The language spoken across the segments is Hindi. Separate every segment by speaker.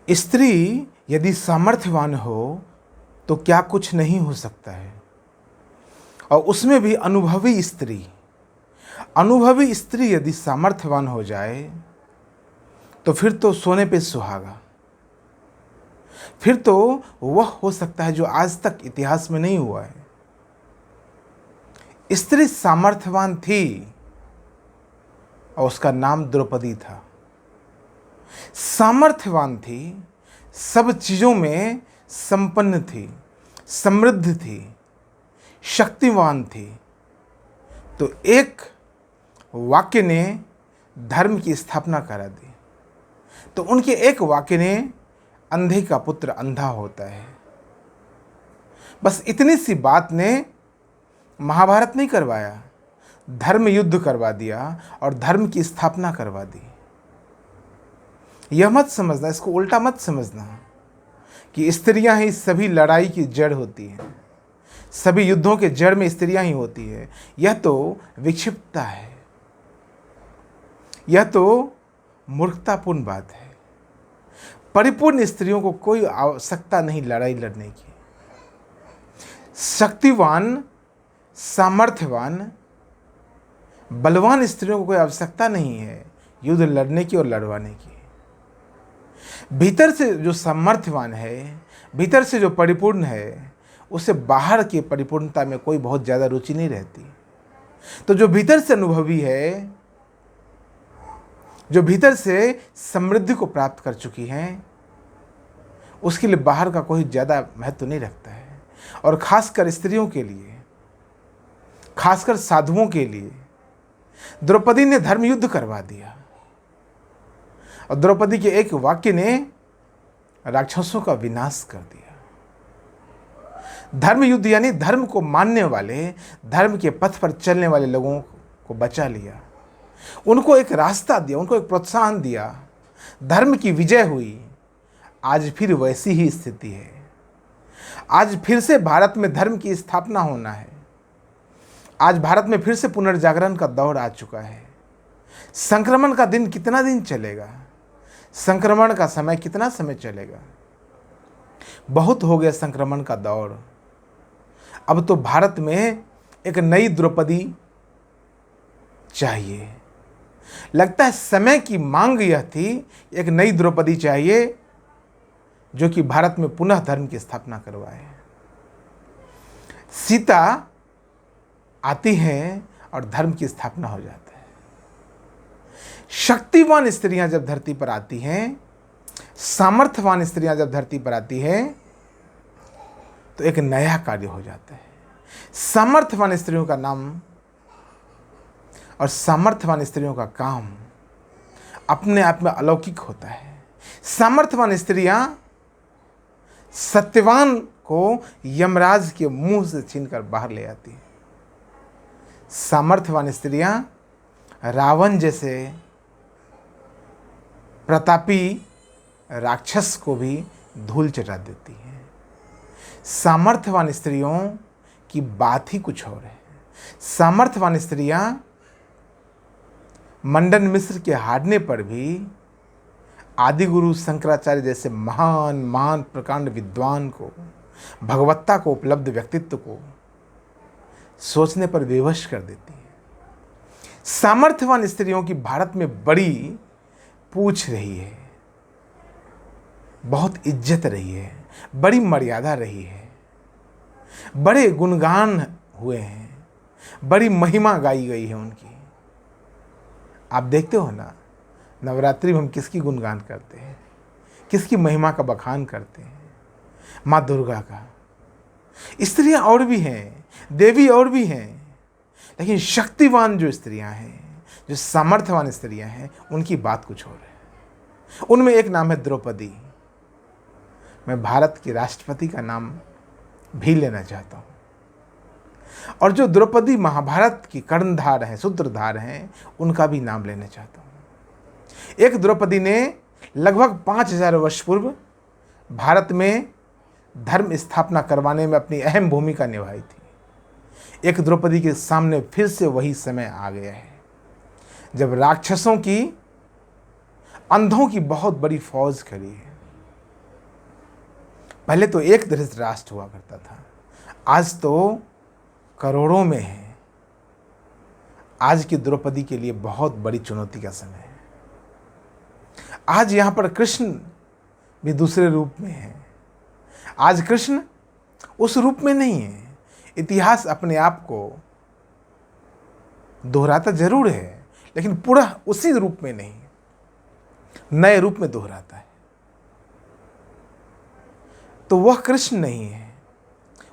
Speaker 1: स्त्री यदि सामर्थ्यवान हो तो क्या कुछ नहीं हो सकता है, और उसमें भी अनुभवी स्त्री। अनुभवी स्त्री यदि सामर्थ्यवान हो जाए तो फिर तो सोने पे सुहागा। फिर तो वह हो सकता है जो आज तक इतिहास में नहीं हुआ है। स्त्री सामर्थ्यवान थी और उसका नाम द्रौपदी था। सामर्थ्यवान थी, सब चीजों में संपन्न थी, समृद्ध थी, शक्तिवान थी। तो एक वाक्य ने धर्म की स्थापना करा दी। तो उनके एक वाक्य ने अंधे का पुत्र अंधा होता है। बस इतनी सी बात ने महाभारत नहीं करवाया, धर्म युद्ध करवा दिया और धर्म की स्थापना करवा दी। यह मत समझना, इसको उल्टा मत समझना कि स्त्रियां ही सभी लड़ाई की जड़ होती हैं, सभी युद्धों के जड़ में स्त्रियां ही होती है। यह तो विक्षिप्तता है, यह तो मूर्खतापूर्ण बात है। परिपूर्ण स्त्रियों को कोई आवश्यकता नहीं लड़ाई लड़ने की। शक्तिवान, सामर्थ्यवान, बलवान स्त्रियों को कोई आवश्यकता नहीं है युद्ध लड़ने की और लड़वाने की। भीतर से जो सामर्थ्यवान है, भीतर से जो परिपूर्ण है, उसे बाहर की परिपूर्णता में कोई बहुत ज़्यादा रुचि नहीं रहती। तो जो भीतर से अनुभवी है, जो भीतर से समृद्धि को प्राप्त कर चुकी हैं, उसके लिए बाहर का कोई ज़्यादा महत्व नहीं रखता है। और खासकर स्त्रियों के लिए, खासकर साधुओं के लिए द्रौपदी ने धर्म युद्ध करवा दिया। और द्रौपदी के एक वाक्य ने राक्षसों का विनाश कर दिया। धर्म युद्ध यानी धर्म को मानने वाले, धर्म के पथ पर चलने वाले लोगों को बचा लिया, उनको एक रास्ता दिया, उनको एक प्रोत्साहन दिया। धर्म की विजय हुई। आज फिर वैसी ही स्थिति है। आज फिर से भारत में धर्म की स्थापना होना है। आज भारत में फिर से पुनर्जागरण का दौर आ चुका है। संक्रमण का दिन कितना दिन चलेगा? संक्रमण का समय कितना समय चलेगा? बहुत हो गया संक्रमण का दौर। अब तो भारत में एक नई द्रौपदी चाहिए। लगता है समय की मांग यह थी, एक नई द्रौपदी चाहिए जो कि भारत में पुनः धर्म की स्थापना करवाए। सीता आती हैं और धर्म की स्थापना हो जाता है। शक्तिवान स्त्रियां जब धरती पर आती हैं, सामर्थ्यवान स्त्रियां जब धरती पर आती हैं, तो एक नया कार्य हो जाता है। सामर्थ्यवान स्त्रियों का नाम और सामर्थ्यवान स्त्रियों का काम अपने आप में अलौकिक होता है। सामर्थ्यवान स्त्रियां सत्यवान को यमराज के मुंह से छीनकर बाहर ले आती हैं। सामर्थ्यवान स्त्रियां रावण जैसे प्रतापी राक्षस को भी धूल चटा देती हैं। सामर्थ्यवान स्त्रियों की बात ही कुछ और है। सामर्थ्यवान स्त्रियां मंडन मिश्र के हारने पर भी आदि गुरु शंकराचार्य जैसे महान महान प्रकांड विद्वान को, भगवत्ता को उपलब्ध व्यक्तित्व को सोचने पर विवश कर देती है। सामर्थ्यवान स्त्रियों की भारत में बड़ी पूछ रही है, बहुत इज्जत रही है, बड़ी मर्यादा रही है, बड़े गुणगान हुए हैं, बड़ी महिमा गाई गई है उनकी। आप देखते हो ना, नवरात्रि में हम किसकी गुणगान करते हैं, किसकी महिमा का बखान करते हैं? माँ दुर्गा का। स्त्रियां और भी हैं, देवी और भी हैं, लेकिन शक्तिवान जो स्त्रियां हैं, जो सामर्थ्यवान स्त्रियां हैं, उनकी बात कुछ और है। उनमें एक नाम है द्रौपदी। मैं भारत के राष्ट्रपति का नाम भी लेना चाहता हूँ। और जो द्रौपदी महाभारत की कर्णधार हैं, सूत्रधार हैं, उनका भी नाम लेना चाहता हूँ। एक द्रौपदी ने लगभग 5000 वर्ष पूर्व भारत में धर्म स्थापना करवाने में अपनी अहम भूमिका निभाई थी। एक द्रौपदी के सामने फिर से वही समय आ गया है जब राक्षसों की, अंधों की बहुत बड़ी फौज खड़ी है। पहले तो एक धृतराष्ट्र हुआ करता था, आज तो करोड़ों में है। आज की द्रौपदी के लिए बहुत बड़ी चुनौती का समय है। आज यहाँ पर कृष्ण भी दूसरे रूप में है। आज कृष्ण उस रूप में नहीं है। इतिहास अपने आप को दोहराता जरूर है, लेकिन पूरा उसी रूप में नहीं, नए रूप में दोहराता है। तो वह कृष्ण नहीं है।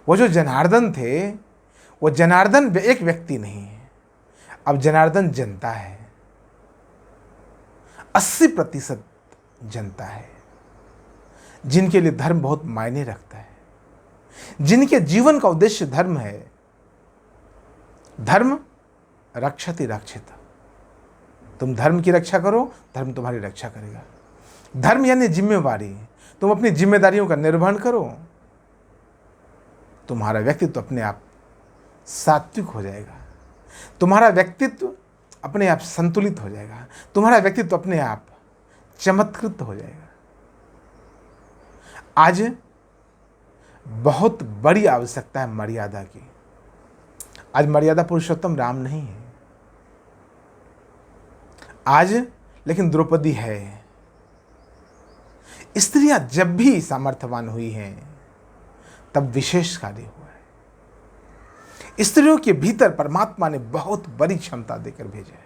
Speaker 1: वो जो जनार्दन थे, वो जनार्दन एक व्यक्ति नहीं है। अब जनार्दन जनता है, 80% जनता है, जिनके लिए धर्म बहुत मायने रखता है, जिनके जीवन का उद्देश्य धर्म है। धर्म रक्षति रक्षित। तुम धर्म की रक्षा करो, धर्म तुम्हारी रक्षा करेगा। धर्म यानी जिम्मेवारी। तुम अपनी जिम्मेदारियों का निर्वहन करो, तुम्हारा व्यक्तित्व अपने आप सात्विक हो जाएगा, तुम्हारा व्यक्तित्व अपने आप संतुलित हो जाएगा, तुम्हारा व्यक्तित्व अपने आप चमत्कृत हो जाएगा। आज बहुत बड़ी आवश्यकता है मर्यादा की। आज मर्यादा पुरुषोत्तम राम नहीं है आज, लेकिन द्रौपदी है। स्त्रियां जब भी सामर्थ्यवान हुई हैं, तब विशेष कार्य हुआ है। स्त्रियों के भीतर परमात्मा ने बहुत बड़ी क्षमता देकर भेजा है।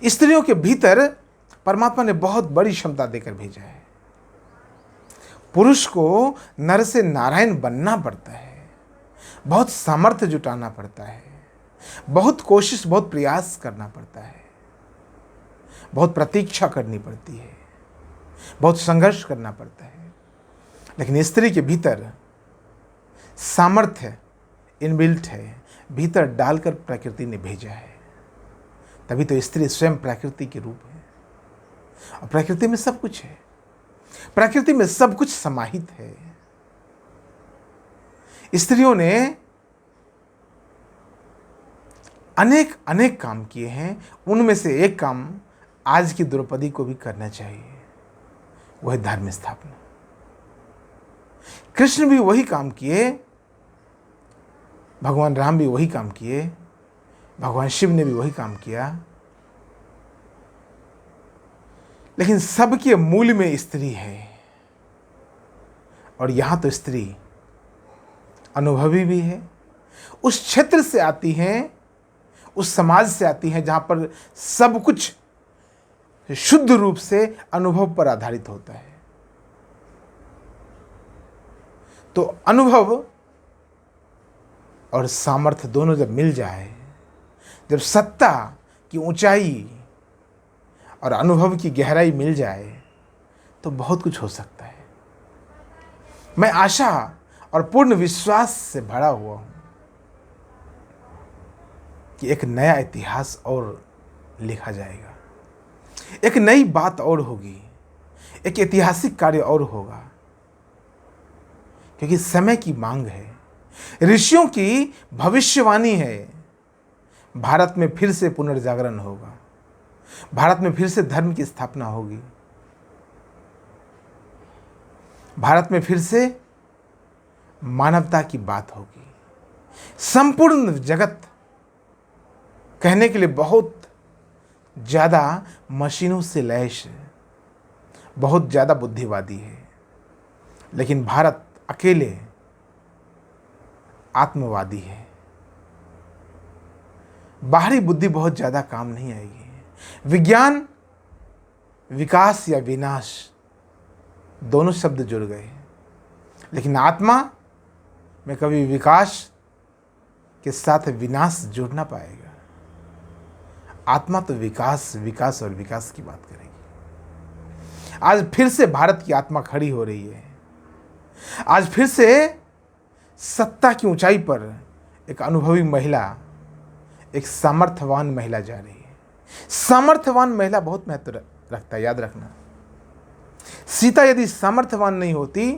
Speaker 1: स्त्रियों के भीतर परमात्मा ने बहुत बड़ी क्षमता देकर भेजा है। पुरुष को नर से नारायण बनना पड़ता है, बहुत सामर्थ्य जुटाना पड़ता है, बहुत कोशिश, बहुत प्रयास करना पड़ता है, बहुत प्रतीक्षा करनी पड़ती है, बहुत संघर्ष करना पड़ता है। लेकिन स्त्री के भीतर सामर्थ्य इनबिल्ट है, भीतर डालकर प्रकृति ने भेजा है। तभी तो स्त्री स्वयं प्रकृति के रूप है, और प्रकृति में सब कुछ है, प्रकृति में सब कुछ समाहित है। स्त्रियों ने अनेक अनेक काम किए हैं, उनमें से एक काम आज की द्रौपदी को भी करना चाहिए, वह है धर्म स्थापना। कृष्ण भी वही काम किए, भगवान राम भी वही काम किए, भगवान शिव ने भी वही काम किया। लेकिन सबके मूल में स्त्री है, और यहां तो स्त्री अनुभवी भी है। उस क्षेत्र से आती हैं, उस समाज से आती हैं जहां पर सब कुछ शुद्ध रूप से अनुभव पर आधारित होता है। तो अनुभव और सामर्थ्य दोनों जब मिल जाए, जब सत्ता की ऊंचाई और अनुभव की गहराई मिल जाए, तो बहुत कुछ हो सकता है। मैं आशा और पूर्ण विश्वास से भरा हुआ हूं कि एक नया इतिहास और लिखा जाएगा, एक नई बात और होगी, एक ऐतिहासिक कार्य और होगा, क्योंकि समय की मांग है। ऋषियों की भविष्यवाणी है, भारत में फिर से पुनर्जागरण होगा, भारत में फिर से धर्म की स्थापना होगी, भारत में फिर से मानवता की बात होगी। संपूर्ण जगत कहने के लिए बहुत ज़्यादा मशीनों से लैस है, बहुत ज़्यादा बुद्धिवादी है, लेकिन भारत अकेले आत्मवादी है। बाहरी बुद्धि बहुत ज़्यादा काम नहीं आएगी। विज्ञान, विकास या विनाश दोनों शब्द जुड़ गए, लेकिन आत्मा में कभी विकास के साथ विनाश जुड़ ना पाएगा। आत्मा तो विकास, विकास और विकास की बात करेगी। आज फिर से भारत की आत्मा खड़ी हो रही है। आज फिर से सत्ता की ऊंचाई पर एक अनुभवी महिला, एक सामर्थ्यवान महिला जा रही है। सामर्थ्यवान महिला बहुत महत्व रखता है, याद रखना। सीता यदि सामर्थ्यवान नहीं होती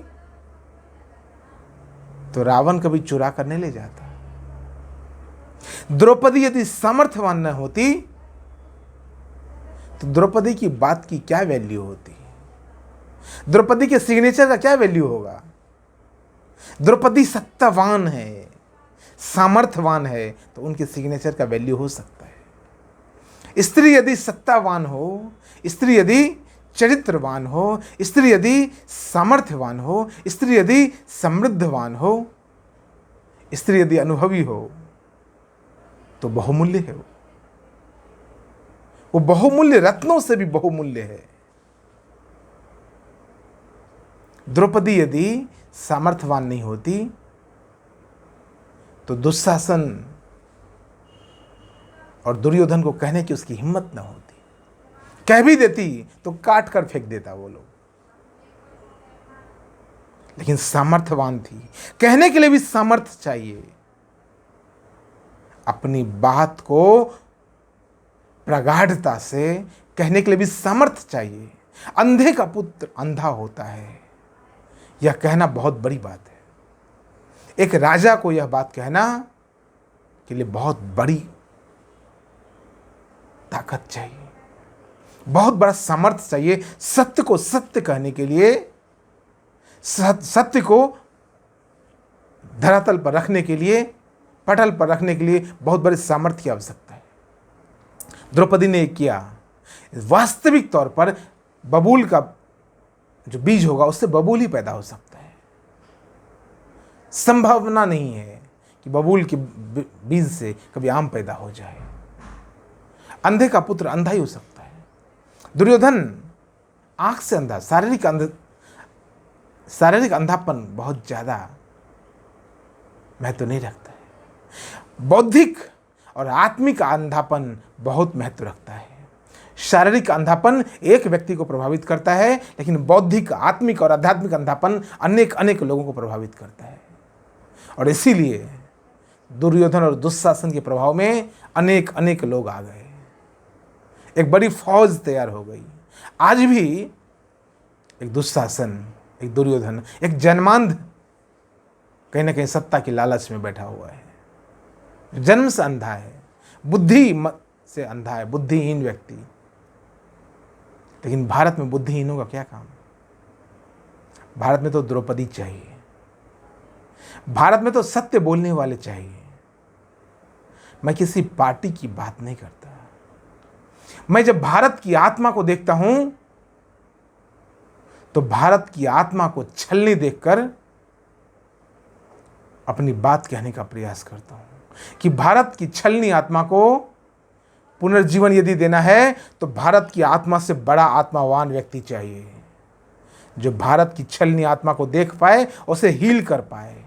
Speaker 1: तो रावण कभी चुरा कर नहीं ले जाता। द्रौपदी यदि सामर्थ्यवान न होती तो द्रौपदी की बात की क्या वैल्यू होती। द्रौपदी के सिग्नेचर का क्या वैल्यू होगा? द्रौपदी सत्तावान है, सामर्थ्यवान है, तो उनके सिग्नेचर का वैल्यू हो सकता है। स्त्री यदि सत्तावान हो, स्त्री यदि चरित्रवान हो, स्त्री यदि सामर्थ्यवान हो, स्त्री यदि समृद्धवान हो, स्त्री यदि अनुभवी हो, तो बहुमूल्य है। वो बहुमूल्य रत्नों से भी बहुमूल्य है। द्रौपदी यदि सामर्थ्यवान नहीं होती तो दुशासन और दुर्योधन को कहने की उसकी हिम्मत न होती। कह भी देती तो काट कर फेंक देता वो लोग। लेकिन सामर्थ्यवान थी, कहने के लिए भी सामर्थ्य चाहिए। अपनी बात को प्रगाढ़ता से कहने के लिए भी सामर्थ्य चाहिए। अंधे का पुत्र अंधा होता है, यह कहना बहुत बड़ी बात है। एक राजा को यह बात कहना के लिए बहुत बड़ी ताकत चाहिए, बहुत बड़ा सामर्थ्य चाहिए। सत्य को सत्य कहने के लिए, सत्य को धरातल पर रखने के लिए, पटल पर रखने के लिए बहुत बड़े सामर्थ्य की आवश्यकता है। द्रौपदी ने किया। वास्तविक तौर पर बबूल का जो बीज होगा उससे बबूल ही पैदा हो सकता है। संभावना नहीं है कि बबूल के बीज से कभी आम पैदा हो जाए। अंधे का पुत्र अंधा ही हो सकता है। दुर्योधन आंख से अंधा, शारीरिक अंधापन बहुत ज्यादा महत्व नहीं रखता है। बौद्धिक और आत्मिक अंधापन बहुत महत्व रखता है। शारीरिक अंधापन एक व्यक्ति को प्रभावित करता है, लेकिन बौद्धिक, आत्मिक और आध्यात्मिक अंधापन अनेक लोगों को प्रभावित करता है। और इसीलिए दुर्योधन और दुशासन के प्रभाव में अनेक लोग आ गए। एक बड़ी फौज तैयार हो गई। आज भी एक दुशासन, एक दुर्योधन, एक जन्मांध कहीं ना कहीं सत्ता की लालच में बैठा हुआ है। जन्म से अंधा है, बुद्धि से अंधा है, बुद्धिहीन व्यक्ति। लेकिन भारत में बुद्धिहीनों का क्या काम? भारत में तो द्रौपदी चाहिए। भारत में तो सत्य बोलने वाले चाहिए। मैं किसी पार्टी की बात नहीं करता। मैं जब भारत की आत्मा को देखता हूं तो भारत की आत्मा को छलनी देखकर अपनी बात कहने का प्रयास करता हूं कि भारत की छलनी आत्मा को पुनर्जीवन यदि देना है तो भारत की आत्मा से बड़ा आत्मावान व्यक्ति चाहिए, जो भारत की छलनी आत्मा को देख पाए, उसे हील कर पाए,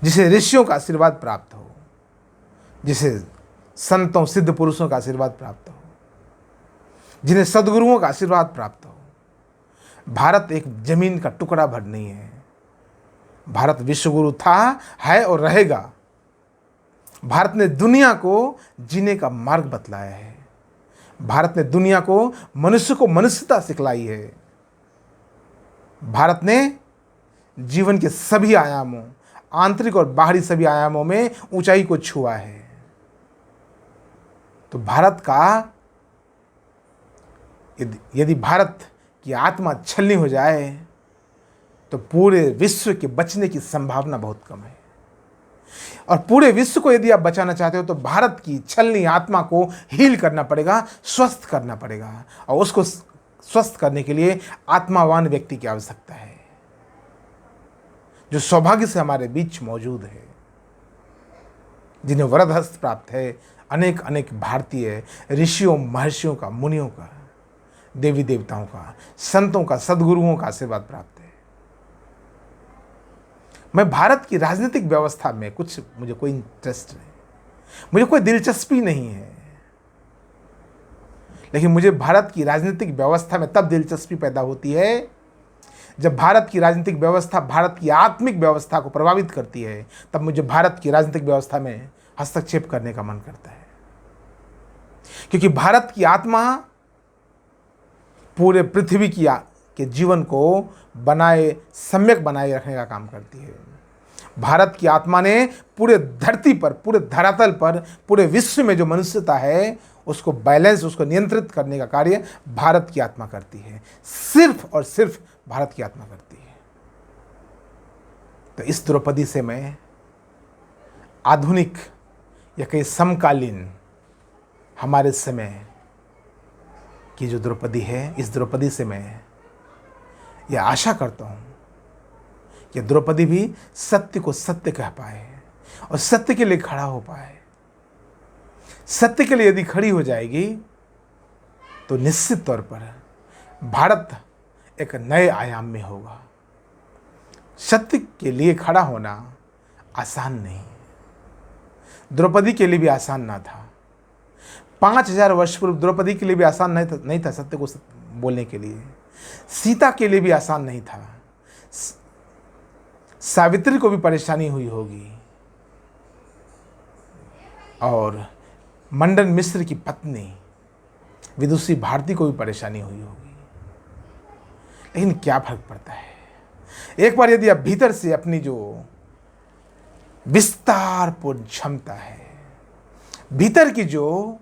Speaker 1: जिसे ऋषियों का आशीर्वाद प्राप्त हो, जिसे संतों सिद्ध पुरुषों का आशीर्वाद प्राप्त हो, जिन्हें सद्गुरुओं का आशीर्वाद प्राप्त हो। भारत एक जमीन का टुकड़ा भर नहीं है। भारत विश्वगुरु था, है और रहेगा। भारत ने दुनिया को जीने का मार्ग बतलाया है। भारत ने दुनिया को मनुष्यता सिखलाई है। भारत ने जीवन के सभी आयामों, आंतरिक और बाहरी सभी आयामों में ऊंचाई को छुआ है। तो भारत का यदि भारत की आत्मा छलनी हो जाए तो पूरे विश्व के बचने की संभावना बहुत कम है। और पूरे विश्व को यदि आप बचाना चाहते हो तो भारत की छलनी आत्मा को हील करना पड़ेगा, स्वस्थ करना पड़ेगा। और उसको स्वस्थ करने के लिए आत्मावान व्यक्ति की आवश्यकता है, जो सौभाग्य से हमारे बीच मौजूद है, जिन्हें वरद हस्त प्राप्त है। अनेक भारतीय ऋषियों, महर्षियों का, मुनियों का, देवी देवताओं का, संतों का, सद्गुरुओं का आशीर्वाद प्राप्त है। मैं भारत की राजनीतिक व्यवस्था में मुझे कोई इंटरेस्ट नहीं, मुझे कोई दिलचस्पी नहीं है। लेकिन मुझे भारत की राजनीतिक व्यवस्था में तब दिलचस्पी पैदा होती है जब भारत की राजनीतिक व्यवस्था भारत की आत्मिक व्यवस्था को प्रभावित करती है। तब मुझे भारत की राजनीतिक व्यवस्था में हस्तक्षेप करने का मन करता है, क्योंकि भारत की आत्मा पूरे पृथ्वी के जीवन को सम्यक बनाए रखने का काम करती है। भारत की आत्मा ने पूरे धरती पर, पूरे धरातल पर, पूरे विश्व में जो मनुष्यता है उसको बैलेंस, उसको नियंत्रित करने का कार्य भारत की आत्मा करती है, सिर्फ और सिर्फ भारत की आत्मा करती है। तो इस द्रौपदी से मैं आधुनिक या कहीं समकालीन हमारे समय की जो द्रौपदी है, इस द्रौपदी से मैं यह आशा करता हूँ कि द्रौपदी भी सत्य को सत्य कह पाए और सत्य के लिए खड़ा हो पाए। सत्य के लिए यदि खड़ी हो जाएगी तो निश्चित तौर पर भारत एक नए आयाम में होगा। सत्य के लिए खड़ा होना आसान नहीं, द्रौपदी के लिए भी आसान ना था। 5000 वर्ष पूर्व द्रौपदी के लिए भी आसान नहीं था सत्य को बोलने के लिए। सीता के लिए भी आसान नहीं था। सावित्री को भी परेशानी हुई होगी और मंडन मिश्र की पत्नी विदुषी भारती को भी परेशानी हुई होगी। लेकिन क्या फर्क पड़ता है, एक बार यदि आप भीतर से अपनी जो विस्तारपूर्ण क्षमता है, भीतर की जो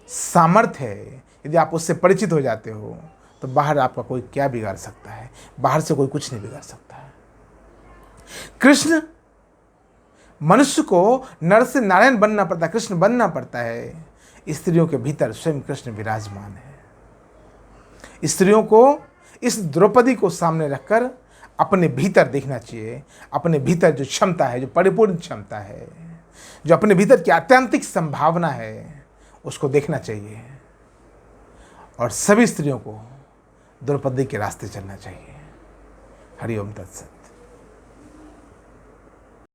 Speaker 1: सामर्थ्य है, यदि आप उससे परिचित हो जाते हो तो बाहर आपका कोई क्या बिगाड़ सकता है? बाहर से कोई कुछ नहीं बिगाड़ सकता है। कृष्ण, मनुष्य को नर से नारायण बनना पड़ता है, कृष्ण बनना पड़ता है। स्त्रियों के भीतर स्वयं कृष्ण विराजमान है। स्त्रियों को इस द्रौपदी को सामने रखकर अपने भीतर देखना चाहिए। अपने भीतर जो क्षमता है, जो परिपूर्ण क्षमता है, जो अपने भीतर की आत्यंतिक संभावना है, उसको देखना चाहिए और सभी स्त्रियों को द्रौपदी के रास्ते चलना चाहिए। हरि ओम तत्सत।